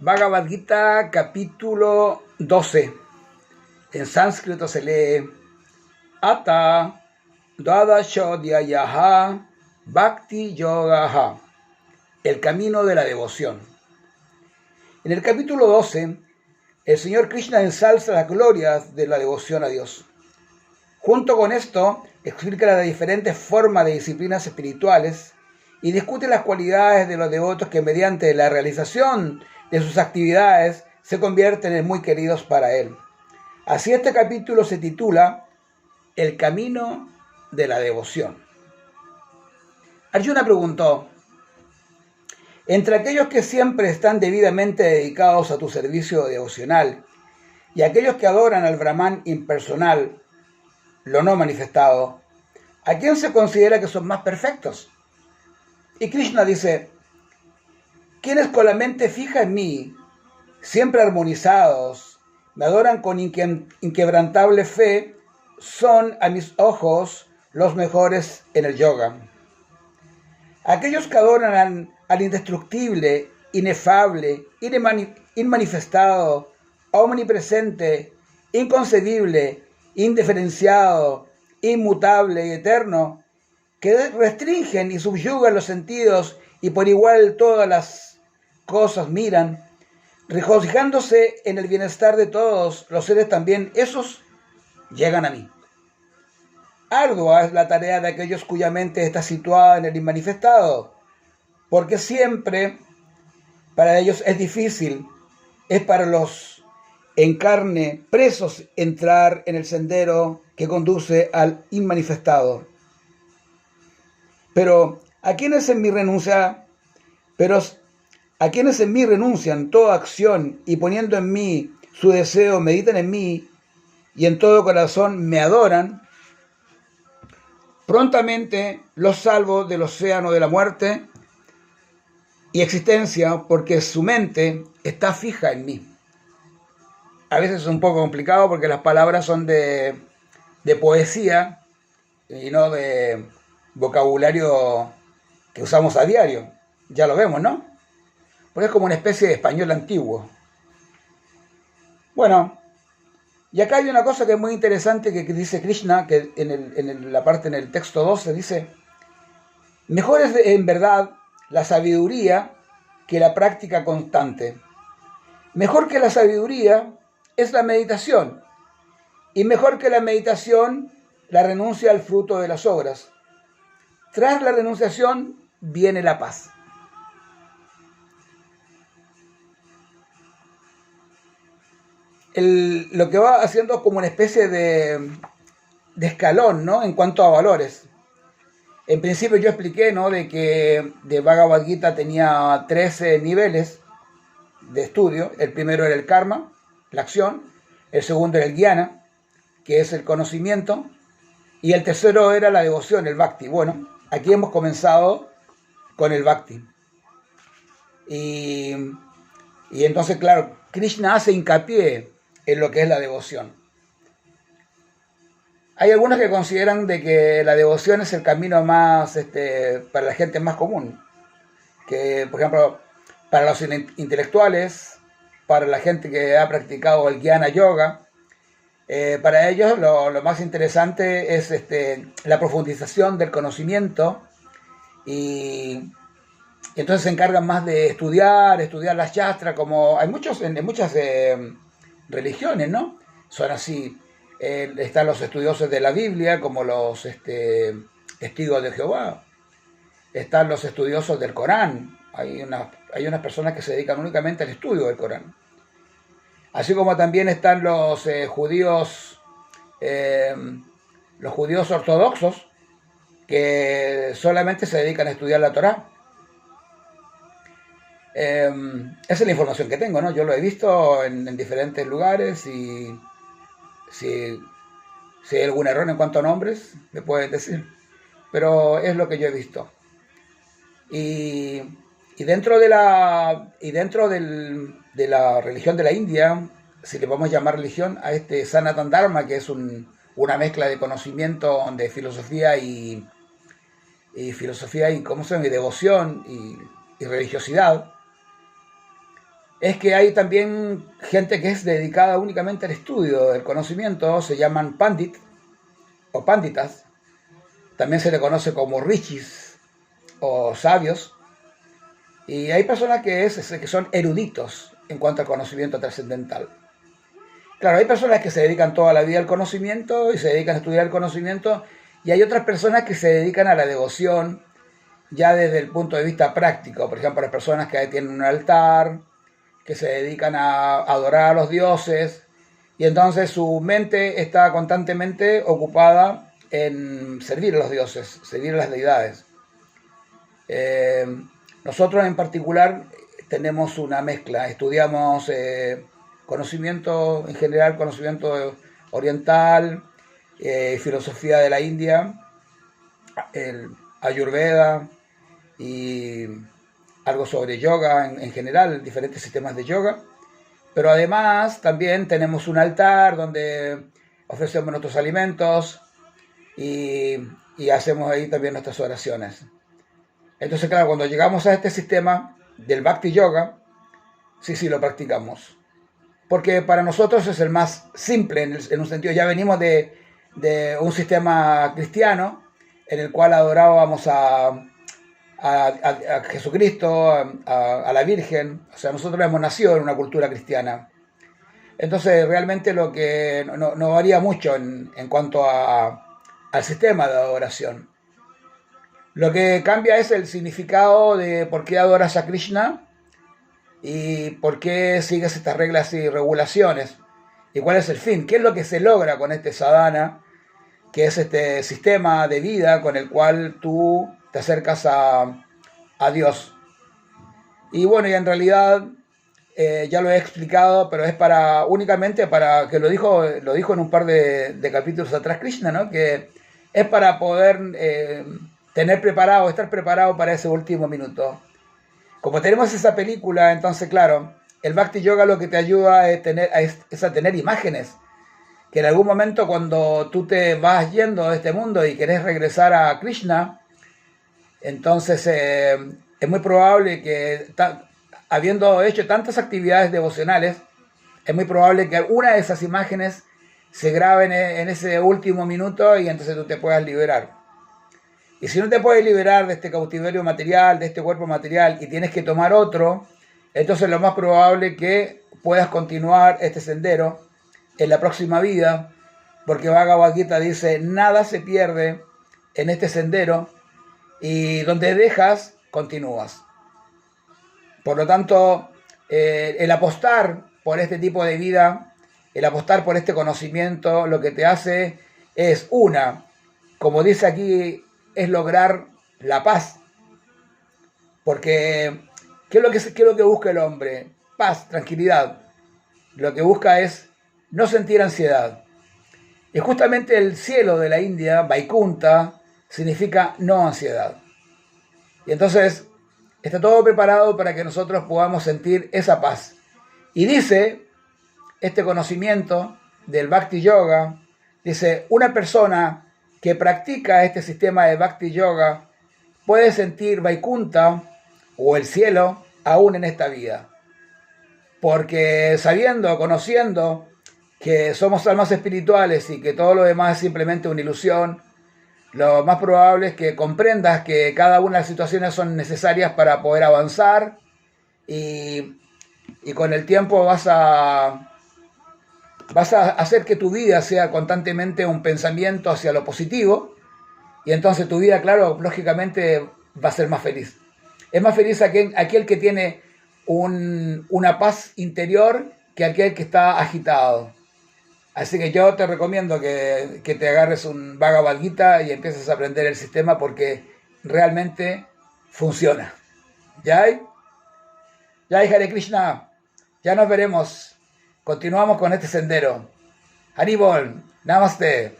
Bhagavad Gita, capítulo 12. En sánscrito se lee Ata Dvadashodhyayaha Bhakti Yogaha, el camino de la devoción. En el capítulo 12, el Señor Krishna ensalza las glorias de la devoción a Dios. Junto con esto, explica las diferentes formas de disciplinas espirituales y discute las cualidades de los devotos que mediante la realización de sus actividades se convierten en muy queridos para Él. Así este capítulo se titula El camino de la devoción. Arjuna preguntó: entre aquellos que siempre están debidamente dedicados a tu servicio devocional y aquellos que adoran al Brahman impersonal, lo no manifestado, ¿a quién se considera que son más perfectos? Y Krishna dice: quienes con la mente fija en mí, siempre armonizados, me adoran con inquebrantable fe, son a mis ojos los mejores en el yoga. Aquellos que adoran al indestructible, inefable, inmanifestado, omnipresente, inconcebible, indiferenciado, inmutable y eterno, que restringen y subyugan los sentidos y por igual todas las cosas miran, regocijándose en el bienestar de todos los seres también, esos llegan a mí. Ardua es la tarea de aquellos cuya mente está situada en el inmanifestado, porque siempre para ellos es difícil, es para los en carne presos entrar en el sendero que conduce al inmanifestado. Pero a quienes en mí renuncian toda acción y poniendo en mí su deseo, meditan en mí y en todo corazón me adoran, prontamente los salvo del océano de la muerte y existencia, porque su mente está fija en mí. A veces es un poco complicado porque las palabras son de poesía y no de vocabulario que usamos a diario. Ya lo vemos, ¿no? Porque es como una especie de español antiguo. Bueno, y acá hay una cosa que es muy interesante que dice Krishna, que en el texto 12 dice: mejor es en verdad la sabiduría que la práctica constante. Mejor que la sabiduría es la meditación, y mejor que la meditación la renuncia al fruto de las obras. Tras la renunciación viene la paz. Lo que va haciendo como una especie de escalón, ¿no? En cuanto a valores. En principio yo expliqué, ¿no? De que de Bhagavad Gita tenía 13 niveles de estudio. El primero era el karma, la acción. El segundo era el jnana, que es el conocimiento. Y el tercero era la devoción, el bhakti. Bueno, aquí hemos comenzado con el bhakti. Y entonces, claro, Krishna hace hincapié en lo que es la devoción. Hay algunos que consideran de que la devoción es el camino más, para la gente más común. Que, por ejemplo, para los intelectuales, para la gente que ha practicado el jnana yoga, para ellos lo más interesante es la profundización del conocimiento y entonces se encargan más de estudiar las yastras, como hay en muchas religiones, ¿no? Son así. Están los estudiosos de la Biblia, como los testigos de Jehová. Están los estudiosos del Corán. Hay unas personas que se dedican únicamente al estudio del Corán. Así como también están los judíos ortodoxos, que solamente se dedican a estudiar la Torá. Esa es la información que tengo, ¿no? Yo lo he visto en diferentes lugares y si hay algún error en cuanto a nombres, me pueden decir. Pero es lo que yo he visto. Y dentro de la religión de la India, si le podemos llamar religión a Sanatana Dharma, que es una mezcla de conocimiento, de filosofía y ¿cómo se llama? Y devoción y religiosidad. es que hay también gente que es dedicada únicamente al estudio del conocimiento, se llaman pandit o panditas, también se le conoce como rishis o sabios, y hay personas que son eruditos en cuanto al conocimiento trascendental. Claro, hay personas que se dedican toda la vida al conocimiento y se dedican a estudiar el conocimiento, y hay otras personas que se dedican a la devoción ya desde el punto de vista práctico. Por ejemplo, las personas que tienen un altar, que se dedican a adorar a los dioses, y entonces su mente está constantemente ocupada en servir a los dioses, servir a las deidades. Eh, Nosotros en particular tenemos una mezcla, estudiamos conocimiento en general, conocimiento oriental, filosofía de la India, el Ayurveda y algo sobre yoga en general, diferentes sistemas de yoga. Pero además también tenemos un altar donde ofrecemos nuestros alimentos y hacemos ahí también nuestras oraciones. Entonces, claro, cuando llegamos a este sistema del Bhakti Yoga, sí lo practicamos. Porque para nosotros es el más simple, en un sentido, ya venimos de un sistema cristiano en el cual adorábamos a Jesucristo, a la Virgen. O sea, nosotros hemos nacido en una cultura cristiana. Entonces, realmente lo que no varía mucho en cuanto al sistema de adoración. Lo que cambia es el significado de por qué adoras a Krishna y por qué sigues estas reglas y regulaciones y cuál es el fin, qué es lo que se logra con este sadhana, que es este sistema de vida con el cual tú te acercas a Dios. Y bueno, y en realidad ya lo he explicado, pero es únicamente para que lo dijo en un par de capítulos atrás Krishna, ¿no? Que es para poder estar preparado para ese último minuto. Como tenemos esa película, entonces claro, el Bhakti Yoga lo que te ayuda es a tener imágenes, que en algún momento cuando tú te vas yendo de este mundo y querés regresar a Krishna, entonces es muy probable que, habiendo hecho tantas actividades devocionales, es muy probable que una de esas imágenes se graben en ese último minuto y entonces tú te puedas liberar. Y si no te puedes liberar de este cautiverio material, de este cuerpo material, y tienes que tomar otro, entonces lo más probable es que puedas continuar este sendero en la próxima vida, porque Bhagavad Gita dice, nada se pierde en este sendero, y donde dejas, continúas. Por lo tanto, el apostar por este tipo de vida, el apostar por este conocimiento, lo que te hace es como dice aquí, es lograr la paz. Porque, ¿qué es lo que busca el hombre? Paz, tranquilidad. Lo que busca es no sentir ansiedad. Y justamente el cielo de la India, Vaikunta, significa no ansiedad. Y entonces está todo preparado para que nosotros podamos sentir esa paz. Y dice, este conocimiento del Bhakti Yoga, dice, una persona que practica este sistema de Bhakti Yoga puede sentir Vaikunta o el cielo aún en esta vida. Porque conociendo que somos almas espirituales y que todo lo demás es simplemente una ilusión, lo más probable es que comprendas que cada una de las situaciones son necesarias para poder avanzar y con el tiempo vas a hacer que tu vida sea constantemente un pensamiento hacia lo positivo y entonces tu vida, claro, lógicamente va a ser más feliz. Es más feliz aquel que tiene una paz interior que aquel que está agitado. Así que yo te recomiendo que te agarres un Bhagavad Gita y empieces a aprender el sistema porque realmente funciona. ¿Jai? Jai Hare Krishna. Ya nos veremos. Continuamos con este sendero. Haribol. Namaste.